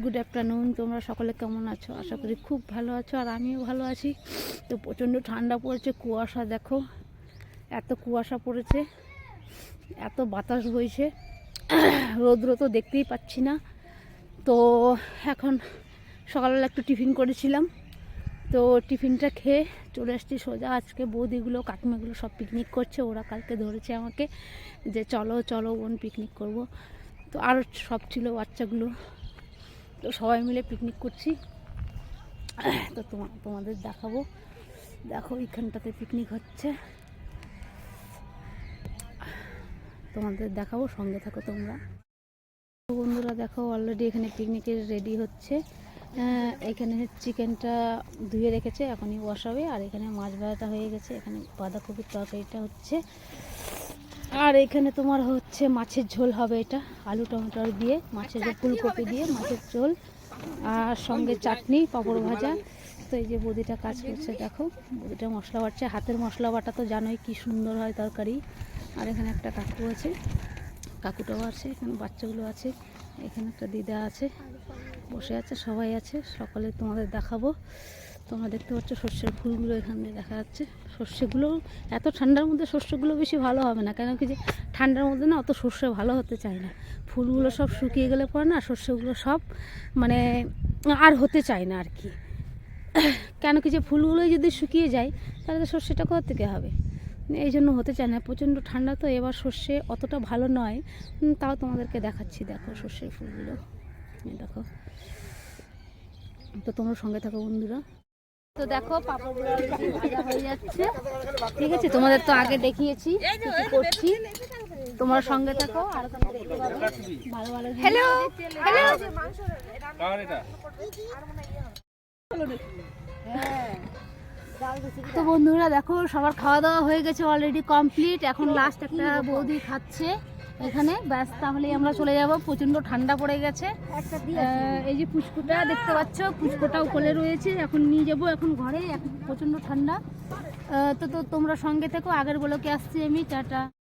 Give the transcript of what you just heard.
Good afternoon. তোমরা সকলে কেমন আছো? আশা করি খুব ভালো আছো, আর আমিও ভালো আছি। তো প্রচণ্ড ঠান্ডা পড়েছে, কুয়াশা দেখো, এত কুয়াশা পড়েছে, এত বাতাস বইছে, রৌদ্র তো দেখতেই পাচ্ছি না। তো এখন সকালবেলা একটু টিফিন করেছিলাম, তো টিফিনটা খেয়ে চলে আসছি সোজা। আজকে বৌদিগুলো কাকিমাগুলো সব পিকনিক করছে, ওরা কালকে ধরেছে আমাকে যে চলো চলো বোন পিকনিক করব। তো আর সব ছিল বাচ্চাগুলো, তো সবাই মিলে পিকনিক করছি। তো তোমাদের দেখাবো, দেখো এইখানটাতে পিকনিক হচ্ছে, তোমাদের দেখাবো, সঙ্গে থাকো তোমরা। বন্ধুরা দেখো অলরেডি এখানে পিকনিকের রেডি হচ্ছে। এখানে চিকেনটা ধুয়ে রেখেছে, এখনই বসাবে। আর এখানে মাছ ভাজাটা হয়ে গেছে, এখানে বাঁধাকপির তরকারিটা হচ্ছে, আর এখানে তোমার হচ্ছে মাছের ঝোল হবে। এটা আলু টমেটোর দিয়ে মাছের ঝোল, ফুলকপি দিয়ে মাছের ঝোল, আর সঙ্গে চাটনি, পাঁপড় ভাজা। তো এই যে বৌদিটা কাজ করছে, দেখো বৌদিটা মশলা বাটছে, হাতের মশলা বাটা তো জানোই কি সুন্দর হয় তরকারি। আর এখানে একটা কাকু আছে, কাকুটাও আছে, এখানে বাচ্চাগুলো আছে, এখানে একটা দিদা আছে, বসে আছে, সবাই আছে। সকালে তোমাদের দেখাবো। তোমরা দেখতে পাচ্ছ সর্ষের ফুলগুলো এখান দিয়ে দেখা যাচ্ছে। সর্ষেগুলো এত ঠান্ডার মধ্যে সর্ষেগুলো বেশি ভালো হবে না, কেন কি যে ঠান্ডার মধ্যে না অত সর্ষে ভালো হতে চায় না। ফুলগুলো সব শুকিয়ে গেলে পরে না সর্ষেগুলো সব মানে আর হতে চায় না আর কি। কেন কি যে ফুলগুলোই যদি শুকিয়ে যায় তাহলে তো সর্ষেটা কোথা থেকে হবে, এই জন্য হতে চায় না। প্রচণ্ড ঠান্ডা তো, এবার সর্ষে অতটা ভালো নয়, তাও তোমাদেরকে দেখাচ্ছি। দেখো সর্ষের ফুলগুলো দেখো, তো তোমরা সঙ্গে থাকো বন্ধুরা। তো দেখো পাঁপড়গুলো ভাজা হয়ে যাচ্ছে, ঠিক আছে? তোমাদের তো আগে দেখিয়েছি কি করছি, তোমরা সঙ্গে থাকো। আর ভালো ভালো হ্যালো হ্যালো তো বন্ধুরা দেখো সবার খাওয়া দাওয়া হয়ে গেছে, অলরেডি কমপ্লিট। এখন লাস্ট একটা বৌদি খাচ্ছে এখানে, ব্যাস তাহলেই আমরা চলে যাব। প্রচণ্ড ঠান্ডা পড়ে গেছে। এই যে পুচকুটা দেখতে পাচ্ছ, পুচকুটাও কোলে রয়েছে, এখন নিয়ে যাব এখন ঘরে, এখন প্রচণ্ড ঠান্ডা। তো তোমরা সঙ্গে থেকো। আগের ব্লকে আসছি আমি, টাটা।